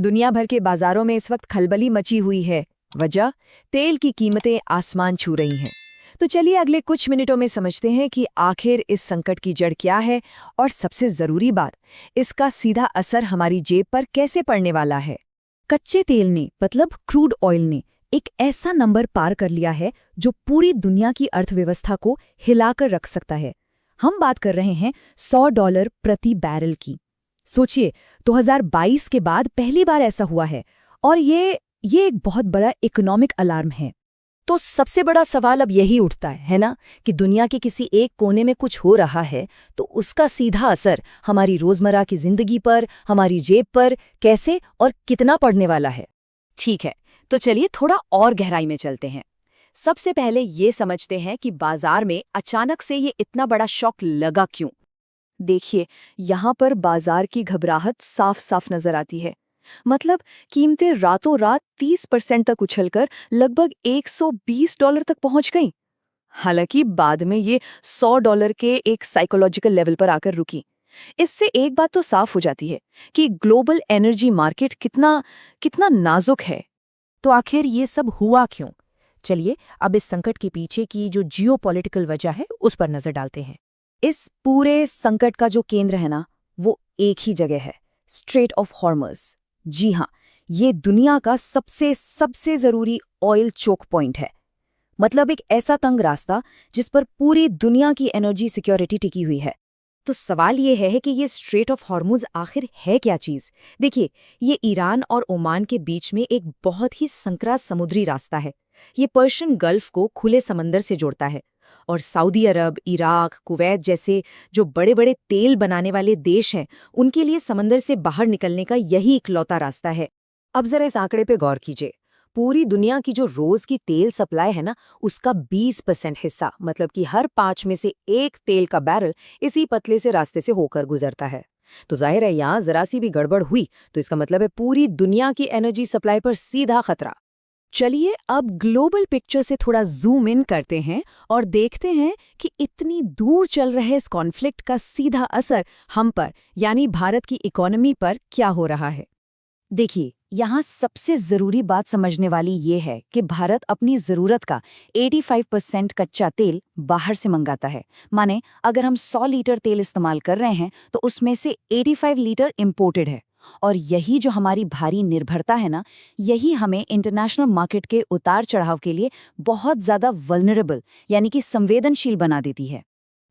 दुनिया भर के बाजारों में इस वक्त खलबली मची हुई है। वजह, तेल की कीमतें आसमान छू रही हैं। तो चलिए अगले कुछ मिनटों में समझते हैं कि आखिर इस संकट की जड़ क्या है और सबसे जरूरी बात, इसका सीधा असर हमारी जेब पर कैसे पड़ने वाला है। कच्चे तेल ने मतलब क्रूड ऑयल ने एक ऐसा नंबर पार कर लिया है जो पूरी दुनिया की अर्थव्यवस्था को हिलाकर रख सकता है। हम बात कर रहे हैं $100 प्रति बैरल की। सोचिए, 2022 के बाद पहली बार ऐसा हुआ है और ये एक बहुत बड़ा इकोनॉमिक अलार्म है। तो सबसे बड़ा सवाल अब यही उठता है ना, कि दुनिया के किसी एक कोने में कुछ हो रहा है तो उसका सीधा असर हमारी रोजमर्रा की जिंदगी पर, हमारी जेब पर कैसे और कितना पड़ने वाला है। ठीक है, तो चलिए थोड़ा और गहराई में चलते हैं। सबसे पहले ये समझते हैं कि बाजार में अचानक से ये इतना बड़ा शॉक लगा क्यों। देखिए, यहाँ पर बाजार की घबराहट साफ साफ नजर आती है। मतलब कीमतें रातों रात 30% तक उछलकर लगभग $120 तक पहुंच गईं। हालांकि बाद में ये $100 के एक साइकोलॉजिकल लेवल पर आकर रुकी। इससे एक बात तो साफ हो जाती है कि ग्लोबल एनर्जी मार्केट कितना कितना नाजुक है। तो आखिर ये सब हुआ क्यों? चलिए अब इस संकट के पीछे की जो जियोपॉलिटिकल वजह है उस पर नजर डालते हैं। इस पूरे संकट का जो केंद्र है ना, वो एक ही जगह है, स्ट्रेट ऑफ हॉर्मज़। जी हाँ, ये दुनिया का सबसे सबसे जरूरी ऑयल चोक पॉइंट है। मतलब एक ऐसा तंग रास्ता जिस पर पूरी दुनिया की एनर्जी सिक्योरिटी टिकी हुई है। तो सवाल ये है कि ये स्ट्रेट ऑफ हॉर्मुज़ आखिर है क्या चीज़। देखिए, ये ईरान और ओमान के बीच में एक बहुत ही संकरा समुद्री रास्ता है। ये पर्शियन गल्फ को खुले समंदर से जोड़ता है और सऊदी अरब, इराक, कुवैत जैसे जो बड़े बड़े तेल बनाने वाले देश हैं, उनके लिए समंदर से बाहर निकलने का यही इकलौता रास्ता है। अब जरा इस आंकड़े पे गौर कीजिए। पूरी दुनिया की जो रोज की तेल सप्लाई है ना, उसका 20% हिस्सा, मतलब कि हर 5 में से एक तेल का बैरल इसी पतले से रास्ते से होकर गुजरता है। तो जाहिर है, यहाँ जरा सी भी गड़बड़ हुई तो इसका मतलब है पूरी दुनिया की एनर्जी सप्लाई पर सीधा खतरा। चलिए अब ग्लोबल पिक्चर से थोड़ा जूम इन करते हैं और देखते हैं कि इतनी दूर चल रहे इस कॉन्फ्लिक्ट का सीधा असर हम पर, यानी भारत की इकोनॉमी पर क्या हो रहा है। देखिए, यहाँ सबसे जरूरी बात समझने वाली ये है कि भारत अपनी जरूरत का 85% कच्चा तेल बाहर से मंगाता है। माने अगर हम 100 लीटर तेल इस्तेमाल कर रहे हैं तो उसमें से 85 लीटर इंपोर्टेड है। और यही जो हमारी भारी निर्भरता है ना, यही हमें इंटरनेशनल मार्केट के उतार चढ़ाव के लिए बहुत ज्यादा वल्नरेबल, यानी कि संवेदनशील बना देती है।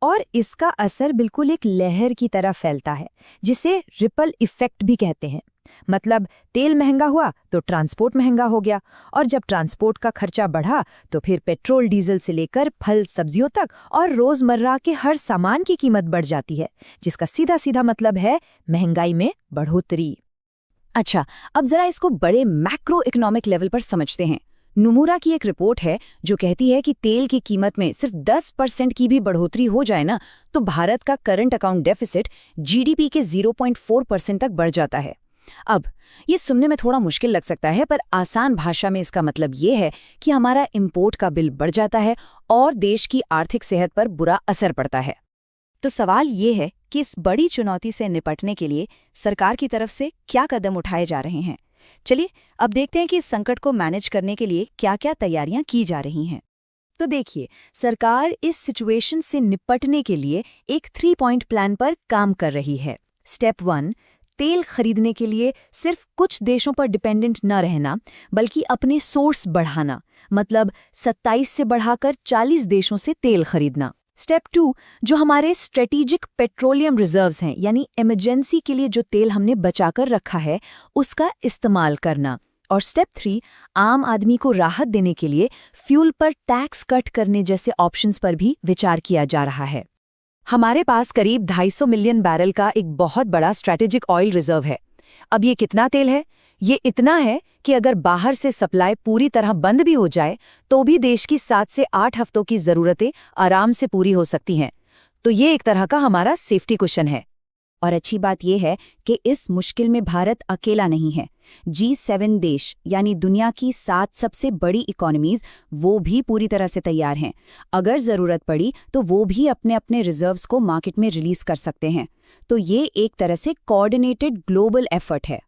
और इसका असर बिल्कुल एक लहर की तरह फैलता है, जिसे रिपल इफेक्ट भी कहते हैं। मतलब तेल महंगा हुआ तो ट्रांसपोर्ट महंगा हो गया, और जब ट्रांसपोर्ट का खर्चा बढ़ा तो फिर पेट्रोल डीजल से लेकर फल सब्जियों तक और रोजमर्रा के हर सामान की कीमत बढ़ जाती है, जिसका सीधा सीधा मतलब है महंगाई में बढ़ोतरी। अच्छा, अब जरा इसको बड़े मैक्रो इकोनॉमिक लेवल पर समझते हैं। नुमुरा की एक रिपोर्ट है जो कहती है कि तेल की कीमत में सिर्फ 10% की भी बढ़ोतरी हो जाए ना, तो भारत का करंट अकाउंट डेफिसिट जीडीपी के 0.4% तक बढ़ जाता है। अब ये सुनने में थोड़ा मुश्किल लग सकता है, पर आसान भाषा में इसका मतलब ये है कि हमारा इंपोर्ट का बिल बढ़ जाता है और देश की आर्थिक सेहत पर बुरा असर पड़ता है। तो सवाल ये है कि इस बड़ी चुनौती से निपटने के लिए सरकार की तरफ से क्या कदम उठाए जा रहे हैं। चलिए अब देखते हैं कि इस संकट को मैनेज करने के लिए क्या-क्या तैयारियां की जा रही हैं। तो देखिए, सरकार इस सिचुएशन से निपटने के लिए एक 3 पॉइंट प्लान पर काम कर रही है। स्टेप 1, तेल खरीदने के लिए सिर्फ कुछ देशों पर डिपेंडेंट न रहना, बल्कि अपने सोर्स बढ़ाना। मतलब 27 से बढ़ाकर 40 देशों से तेल खरीदना। स्टेप 2, जो हमारे स्ट्रेटेजिक पेट्रोलियम रिजर्व्स हैं, यानी इमरजेंसी के लिए जो तेल हमने बचाकर रखा है, उसका इस्तेमाल करना। और स्टेप 3, आम आदमी को राहत देने के लिए फ्यूल पर टैक्स कट करने जैसे ऑप्शंस पर भी विचार किया जा रहा है। हमारे पास करीब 250 मिलियन बैरल का एक बहुत बड़ा स्ट्रैटेजिक ऑयल रिजर्व है। अब ये कितना तेल है? ये इतना है कि अगर बाहर से सप्लाई पूरी तरह बंद भी हो जाए तो भी देश की 7 से 8 हफ्तों की ज़रूरतें आराम से पूरी हो सकती हैं। तो ये एक तरह का हमारा सेफ्टी कुशन है। और अच्छी बात यह है कि इस मुश्किल में भारत अकेला नहीं है। G7 देश, यानी दुनिया की 7 सबसे बड़ी इकोनॉमीज, वो भी पूरी तरह से तैयार हैं। अगर ज़रूरत पड़ी तो वो भी अपने अपने रिजर्व्स को मार्केट में रिलीज कर सकते हैं। तो ये एक तरह से कोऑर्डिनेटेड ग्लोबल एफर्ट है।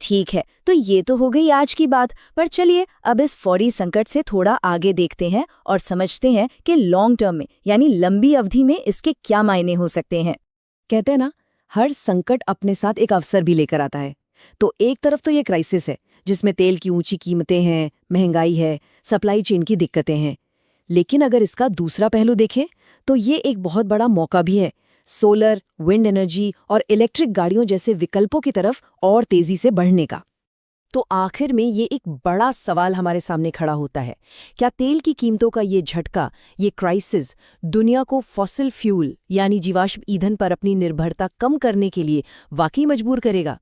ठीक है, तो ये तो हो गई आज की बात, पर चलिए अब इस फौरी संकट से थोड़ा आगे देखते हैं और समझते हैं कि लॉन्ग टर्म में यानी लंबी अवधि में इसके क्या मायने हो सकते हैं। कहते हैं ना, हर संकट अपने साथ एक अवसर भी लेकर आता है। तो एक तरफ तो ये क्राइसिस है जिसमें तेल की ऊंची कीमतें हैं, महंगाई है, सप्लाई चेन की दिक्कतें हैं। लेकिन अगर इसका दूसरा पहलू देखें तो ये एक बहुत बड़ा मौका भी है, सोलर, विंड एनर्जी और इलेक्ट्रिक गाड़ियों जैसे विकल्पों की तरफ और तेजी से बढ़ने का। तो आखिर में ये एक बड़ा सवाल हमारे सामने खड़ा होता है, क्या तेल की कीमतों का ये झटका, ये क्राइसिस दुनिया को फॉसिल फ्यूल यानी जीवाश्म ईंधन पर अपनी निर्भरता कम करने के लिए वाकई मजबूर करेगा?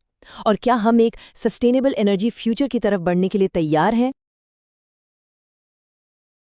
और क्या हम एक सस्टेनेबल एनर्जी फ्यूचर की तरफ बढ़ने के लिए तैयार हैं?